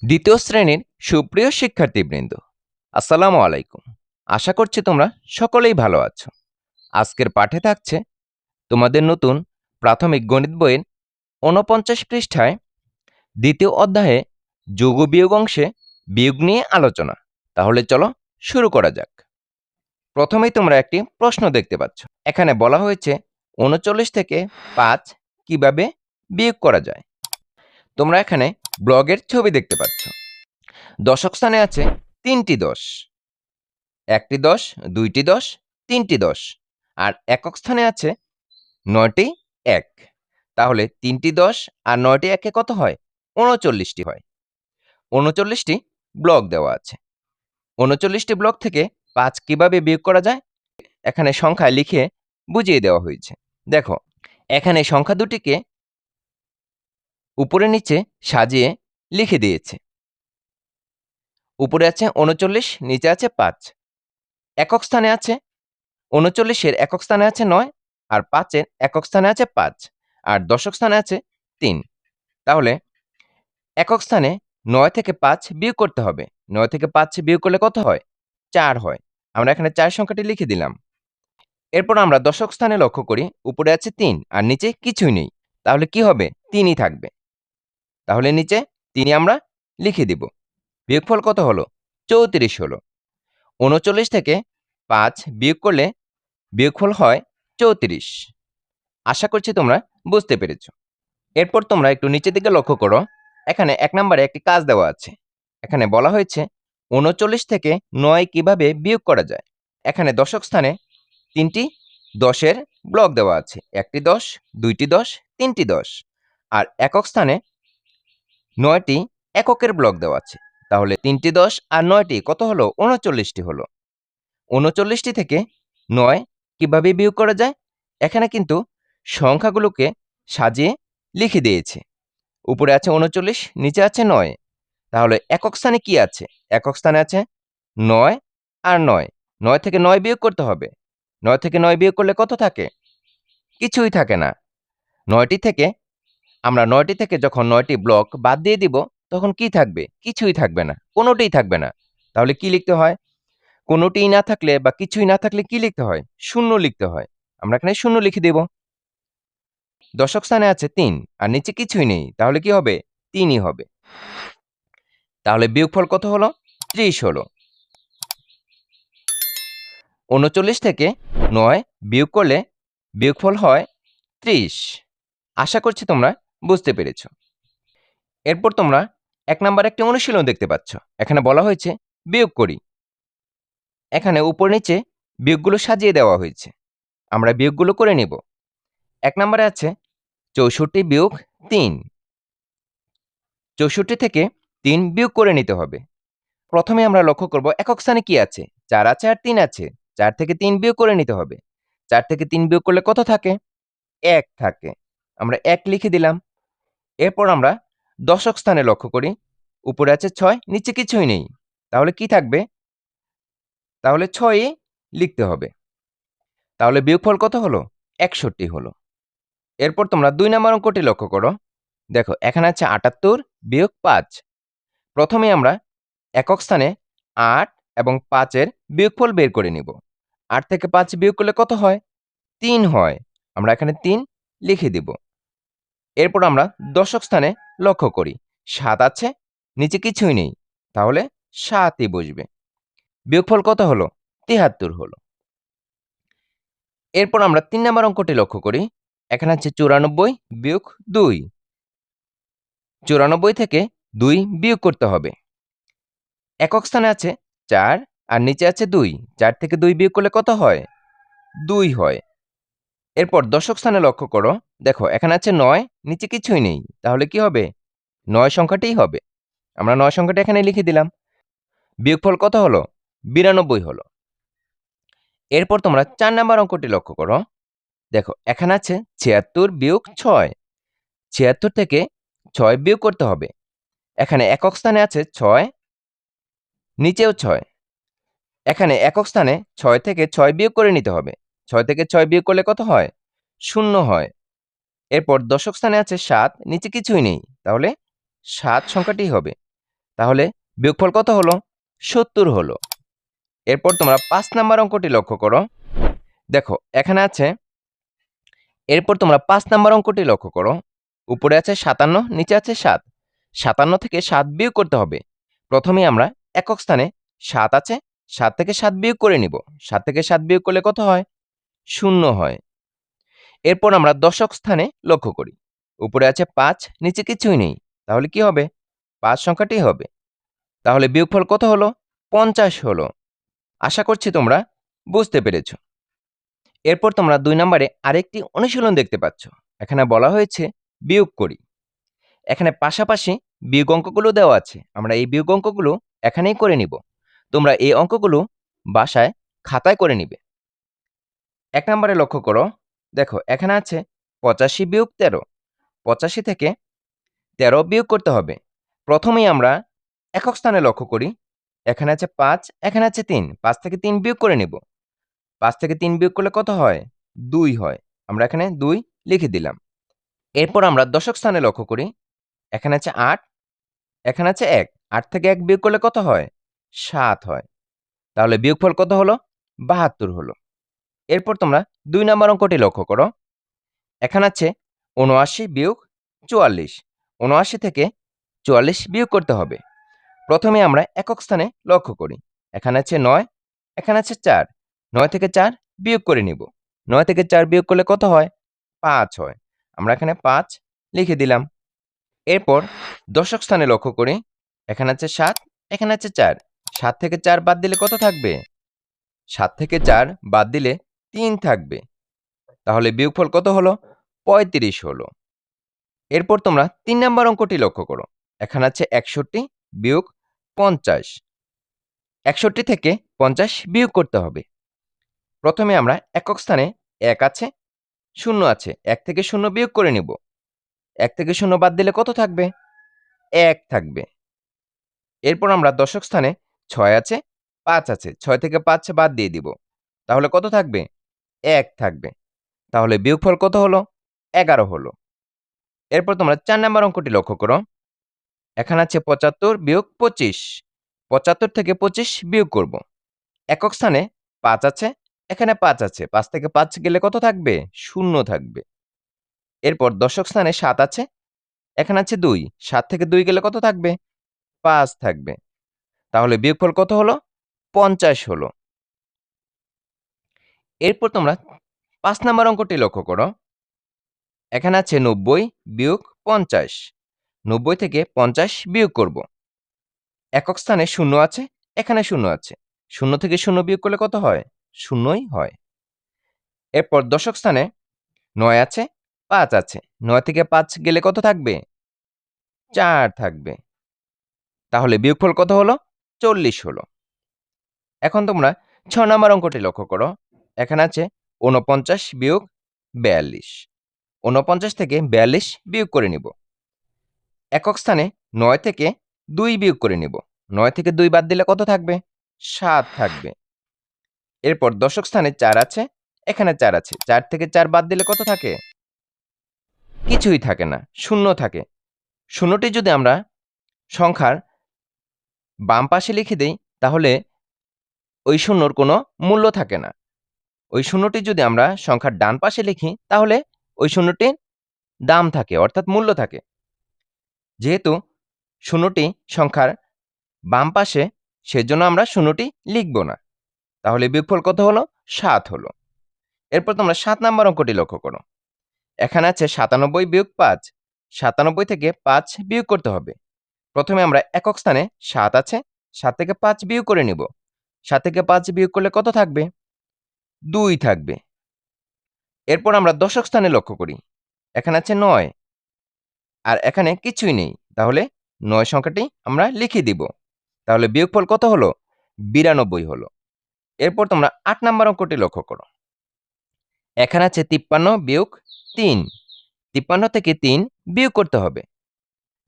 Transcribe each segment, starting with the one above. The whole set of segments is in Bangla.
দ্বিতীয় শ্রেণীর সুপ্রিয় শিক্ষার্থীবৃন্দ, আসসালামু আলাইকুম। আশা করছি তোমরা সকলেই ভালো আছো। আজকের পাঠে থাকছে তোমাদের নতুন প্রাথমিক গণিত বইয়ের ৪৯ পৃষ্ঠায় দ্বিতীয় অধ্যায়ে যোগ ও বিয়োগ অংশে বিয়োগ নিয়ে আলোচনা। তাহলে চলো শুরু করা যাক। প্রথমেই তোমরা একটি প্রশ্ন দেখতে পাচ্ছ। এখানে বলা হয়েছে ৩৯ থেকে ৫ কিভাবে বিয়োগ করা যায়। তোমরা এখানে ব্লগের ছবি দেখতে পাচ্ছ। দশক স্থানে আছে ৩টি ১০, একটি ১০, দুইটি ১০, তিনটি ১০, আর একক স্থানে আছে ৯টি ১। তাহলে ৩টি ১০ আর ৯টি ১-এ কত হয়? ৩৯টি হয়। ৩৯টি ব্লক দেওয়া আছে। ৩৯টি ব্লক থেকে ৫ কিভাবে বিয়োগ করা যায় এখানে সংখ্যায় লিখে বুঝিয়ে দেওয়া হয়েছে। দেখো, এখানে সংখ্যা দুটিকে উপরে নিচে সাজিয়ে লিখে দিয়েছে। উপরে আছে ৩৯, নিচে আছে ৫। একক স্থানে আছে ৩৯-এর একক স্থানে আছে ৯, আর ৫-এর একক স্থানে আছে ৫, আর দশক স্থানে আছে ৩। তাহলে একক স্থানে ৯ থেকে ৫ বিয়োগ করতে হবে। ৯ থেকে ৫ বিয়োগ করলে কত হয়? ৪ হয়। আমরা এখানে ৪ সংখ্যাটি লিখে দিলাম। এরপর আমরা দশক স্থানে লক্ষ্য করি, উপরে আছে ৩ আর নিচে কিছুই নেই। তাহলে কি হবে? ৩ই থাকবে। তাহলে নিচে ৩ই আমরা লিখে দিব। বিয়োগফল কত হলো? ৩৪ হলো। ৩৯ থেকে ৫ বিয়োগ করলে বিয়োগফল হয় ৩৪। আশা করছি তোমরা বুঝতে পেরেছ। এরপর তোমরা একটু নিচের দিকে লক্ষ্য করো। এখানে ১ নম্বরে একটি কাজ দেওয়া আছে। এখানে বলা হয়েছে ৩৯ থেকে ৯ কিভাবে বিয়োগ করা যায়। এখানে দশক স্থানে ৩টি ১০-এর ব্লক দেওয়া আছে। একটি ১০, দুইটি ১০, তিনটি ১০, আর একক স্থানে ৯টি এককের ব্লক দেওয়া আছে। তাহলে ৩টি ১০ আর ৯টি কত হলো? ৩৯টি হলো। ৩৯টি থেকে ৯ কিভাবে বিয়োগ করা যায়? এখানে কিন্তু সংখ্যাগুলোকে সাজিয়ে লিখে দিয়েছে। উপরে আছে ৩৯, নিচে আছে ৯। তাহলে একক স্থানে কি আছে? একক স্থানে আছে ৯ আর ৯। ৯ থেকে ৯ বিয়োগ করতে হবে। ৯ থেকে ৯ বিয়োগ করলে কত থাকে? কিছুই থাকে না। ৯টি থেকে আমরা ৯টি থেকে যখন ৯টি ব্লক বাদ দিয়ে দিব, তখন কি থাকবে? কিছুই থাকবে না। কোনোটিই থাকবে না। তাহলে কি লিখতে হয়? কোনোটিই না থাকলে বা কিছুই না থাকলে কি লিখতে হয়? শূন্য লিখতে হয়। আমরা এখানে শূন্য লিখে দেব। দশক স্থানে আছে ৩ আর নিচে কিছুই নেই। তাহলে কি হবে? ৩ই হবে। তাহলে বিয়োগফল কত হলো? ৩০ হলো। ৩৯ থেকে ৯ বিয়োগ করলে বিয়োগফল হয় ৩০। আশা করছি তোমরা বুঝতে পেরেছ। এরপর তোমরা ১ নম্বরে একটি অনুশীলন দেখতে পাচ্ছ। এখানে বলা হয়েছে বিয়োগ করি। এখানে উপর নিচে বিয়োগগুলো সাজিয়ে দেওয়া হয়েছে। আমরা বিয়োগগুলো করে নিব। ১ নম্বরে আছে ৬৪ বিয়োগ ৩। ৬৪ থেকে ৩ বিয়োগ করে নিতে হবে। প্রথমে আমরা লক্ষ্য করব একক স্থানে কি আছে? ৪ আছে আর ৩ আছে। ৪ থেকে ৩ বিয়োগ করে নিতে হবে। ৪ থেকে ৩ বিয়োগ করলে কত থাকে? ১ থাকে। আমরা ১ লিখে দিলাম। এরপর আমরা দশক স্থানে লক্ষ্য করি। উপরে আছে ৬, নিচে কিছুই নেই। তাহলে কি থাকবে? তাহলে ৬ই লিখতে হবে। তাহলে বিয়োগফল কত হলো? ৬১ হলো। এরপর তোমরা ২ নম্বর অঙ্কটি লক্ষ্য করো। দেখো, এখানে আছে ৭৮ বিয়োগ ৫। প্রথমে আমরা একক স্থানে ৮ এবং ৫-এর বিয়োগফল বের করে নিব। ৮ থেকে ৫ বিয়োগ করলে কত হয়? ৩ হয়। আমরা এখানে ৩ লিখে দিব। এরপর আমরা দশক স্থানে লক্ষ্য করি। ৭ আছে, নিচে কিছুই নেই। তাহলে ৭ই বসবে। বিয়োগফল কত হলো? ৭৩ হলো। এরপর আমরা ৩ নম্বর অঙ্কটি লক্ষ্য করি। এখানে আছে ৯৪ বিয়োগ ২। ৯৪ থেকে ২ বিয়োগ করতে হবে। একক স্থানে আছে ৪ আর নিচে আছে ২। ৪ থেকে ২ বিয়োগ করলে কত হয়? ২ হয়। এরপর দশক স্থানে লক্ষ্য করো। দেখো, এখানে আছে ৯, নিচে কিছুই নেই। তাহলে কি হবে? ৯ সংখ্যাটিই হবে। আমরা ৯ সংখ্যাটি এখানে লিখে দিলাম। বিয়োগফল কত হলো? ৯২ হলো। এরপর তোমরা ৪ নম্বর অঙ্কটি লক্ষ্য করো। দেখো, এখানে আছে ৭৬ বিয়োগ ৬। ৭৬ থেকে ৬ বিয়োগ করতে হবে। এখানে একক স্থানে আছে ৬, নিচেও ৬। এখানে একক স্থানে ৬ থেকে ৬ বিয়োগ করে নিতে হবে। ৬ থেকে ৬ বিয়োগ করলে কত হয়? ০ হয়। এরপর দশক স্থানে আছে ৭, নিচে কিছুই নেই। তাহলে ৭ সংখ্যাটিই হবে। তাহলে বিয়োগফল কত হলো? 70 হলো। এরপর তোমরা ৫ নাম্বার অঙ্কটি লক্ষ্য করো। দেখো এখানে আছে, এরপর তোমরা ৫ নাম্বার অঙ্কটি লক্ষ্য করো। উপরে আছে ৫৭, নিচে আছে ৭। ৫৭ থেকে ৭ বিয়োগ করতে হবে। প্রথমেই আমরা একক স্থানে ৭ আছে, ৭ থেকে ৭ বিয়োগ করে নিব। ৭ থেকে ৭ বিয়োগ করলে কত হয়? ০ হয়। এরপর আমরা দশক স্থানে লক্ষ্য করি। উপরে আছে ৫, নিচে কিছুই নেই। তাহলে কি হবে? ৫ সংখ্যাটি হবে। তাহলে বিয়োগফল কত হলো? ৫০ হলো। আশা করছি তোমরা বুঝতে পেরেছ। এরপর তোমরা ২ নম্বরে আরেকটি অনুশীলন দেখতে পাচ্ছ। এখানে বলা হয়েছে বিয়োগ করি। এখানে পাশাপাশি বিয়োগ অঙ্কগুলো দেওয়া আছে। আমরা এই বিয়োগ অঙ্কগুলো এখানেই করে নিব। তোমরা এই অঙ্কগুলো বাসায় খাতায় করে নিবে। ১ নম্বরে লক্ষ্য করো। দেখো এখানে আছে ৮৫ বিয়োগ ১৩। ৮৫ থেকে ১৩ বিয়োগ করতে হবে। প্রথমেই আমরা একক স্থানে লক্ষ্য করি। এখানে আছে ৫, এখানে আছে ৩। ৫ থেকে ৩ বিয়োগ করে নেব। ৫ থেকে ৩ বিয়োগ করলে কত হয়? ২ হয়। আমরা এখানে ২ লিখে দিলাম। এরপর আমরা দশক স্থানে লক্ষ্য করি। এখানে আছে ৮, এখানে আছে ১। ৮ থেকে ১ বিয়োগ করলে কত হয়? ৭ হয়। তাহলে বিয়োগফল কত হলো? ৭২ হলো। এরপর তোমরা ২ নম্বর অঙ্কটি লক্ষ্য করো। এখানে আছে ৭৯ বিয়োগ ৪৪। ৭৯ থেকে ৪৪ বিয়োগ করতে হবে। প্রথমে আমরা একক স্থানে লক্ষ্য করি। এখানে আছে ৯, এখানে আছে ৪। ৯ থেকে ৪ বিয়োগ করে নিব। ৯ থেকে ৪ বিয়োগ করলে কত হয়? ৫ হয়। আমরা এখানে ৫ লিখে দিলাম। এরপর দশক স্থানে লক্ষ্য করি। এখানে আছে ৭, এখানে আছে ৪। ৭ থেকে ৪ বাদ দিলে কত থাকবে? ৭ থেকে ৪ বাদ দিলে ৩ থাকবে। তাহলে বিয়োগফল কত হলো? ৩৫ হলো। এরপর তোমরা ৩ নম্বর অঙ্কটি লক্ষ্য করো। এখানে আছে ৬১ বিয়োগ ৫০। ৬১ থেকে ৫০ বিয়োগ করতে হবে। প্রথমে আমরা একক স্থানে ১ আছে, ০ আছে। ১ থেকে ০ বিয়োগ করে নিব। ১ থেকে ০ বাদ দিলে কত থাকবে? ১ থাকবে। এরপর আমরা দশক স্থানে ৬ আছে, ৫ আছে। ৬ থেকে ৫ বাদ দিয়ে দিব। তাহলে কত থাকবে? ১ থাকবে। তাহলে বিয়োগফল কত হলো? ১১ হলো। এরপর তোমরা ৪ নম্বর অঙ্কটি লক্ষ্য করো। এখানে আছে ৭৫ বিয়োগ ২৫। ৭৫ থেকে ২৫ বিয়োগ করব। একক স্থানে ৫ আছে, এখানে ৫ আছে। ৫ থেকে ৫ গেলে কত থাকবে? ০ থাকবে। এরপর দশক স্থানে ৭ আছে, এখানে আছে ২। ৭ থেকে ২ গেলে কত থাকবে? ৫ থাকবে। তাহলে বিয়োগফল কত হলো? ৫০ হলো। এরপর তোমরা ৫ নম্বর অঙ্কটি লক্ষ্য করো। এখানে আছে ৯০ বিয়োগ ৫০। ৯০ থেকে ৫০ বিয়োগ করব। একক স্থানে ০ আছে, এখানে ০ আছে। ০ থেকে ০ বিয়োগ করলে কত হয়? ০ই হয়। এরপর দশক স্থানে ৯ আছে, ৫ আছে। ৯ থেকে ৫ গেলে কত থাকবে? ৪ থাকবে। তাহলে বিয়োগফল কত হলো? ৪০ হলো। এখন তোমরা ৬ নম্বর অঙ্কটি লক্ষ্য করো। এখানে আছে ৪৯ বিয়োগ ৪২। ৪৯ থেকে ৪২ বিয়োগ করে নিব। একক স্থানে ৯ থেকে ২ বিয়োগ করে নিব। ৯ থেকে ২ বাদ দিলে কত থাকবে? ৭ থাকবে। এরপর দশক স্থানে ৪ আছে, এখানে ৪ আছে। ৪ থেকে ৪ বাদ দিলে কত থাকে? কিছুই থাকে না, ০ থাকে। ০টি যদি আমরা সংখ্যার বাম পাশে লিখে দেই, তাহলে ওই ০র কোনো মূল্য থাকে না। ওই ০টি যদি আমরা সংখ্যার ডান পাশে লিখি, তাহলে ওই ০টির দাম থাকে, অর্থাৎ মূল্য থাকে। যেহেতু ০টি সংখ্যার বাম পাশে, সেজন্য আমরা ০টি লিখব না। তাহলে বিয়োগফল কত হলো? ৭ হলো। এরপর তোমরা ৭ নাম্বার অঙ্কটি লক্ষ্য করো। এখানে আছে ৯৭ বিয়োগ ৫। ৯৭ থেকে ৫ বিয়োগ করতে হবে। প্রথমে আমরা একক স্থানে ৭ আছে, ৭ থেকে ৫ বিয়োগ করে নিব। ৭ থেকে ৫ বিয়োগ করলে কত থাকবে? ২ থাকবে। এরপর আমরা দশক স্থানে লক্ষ্য করি। এখানে আছে ৯, আর এখানে কিছুই নেই। তাহলে ৯ সংখ্যাটি আমরা লিখে দিব। তাহলে বিয়োগফল কত হলো? ৯২ হলো। এরপর তোমরা ৮ নাম্বার অঙ্কটি লক্ষ্য করো। এখানে আছে ৫৩ বিয়োগ ৩। ৫৩ থেকে ৩ বিয়োগ করতে হবে।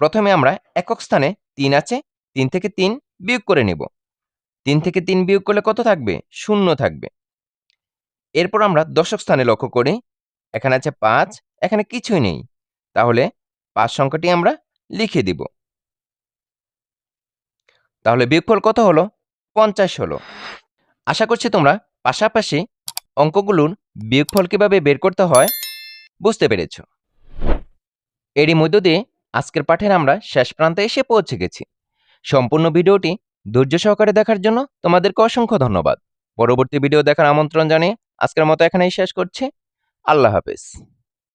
প্রথমে আমরা একক স্থানে ৩ আছে, ৩ থেকে ৩ বিয়োগ করে নিব। ৩ থেকে ৩ বিয়োগ করলে কত থাকবে? ০ থাকবে। এরপর আমরা দশক স্থানে লক্ষ্য করি। এখানে আছে ৫, এখানে কিছুই নেই। তাহলে ৫ সংখ্যাটি আমরা লিখে দিব। তাহলে বিয়োগফল কত হলো? 50 হলো। আশা করছি তোমরা পাশাপাশি অঙ্কগুলোর বিয়োগফল কিভাবে বের করতে হয় বুঝতে পেরেছ। এরই মধ্য দিয়ে আজকের পাঠের আমরা শেষ প্রান্তে এসে পৌঁছে গেছি। সম্পূর্ণ ভিডিওটি ধৈর্য সহকারে দেখার জন্য তোমাদেরকে অসংখ্য ধন্যবাদ। পরবর্তী ভিডিও দেখার আমন্ত্রণ জানিয়ে আজকের মতো এখানেই শেষ করছি। আল্লাহ হাফেজ।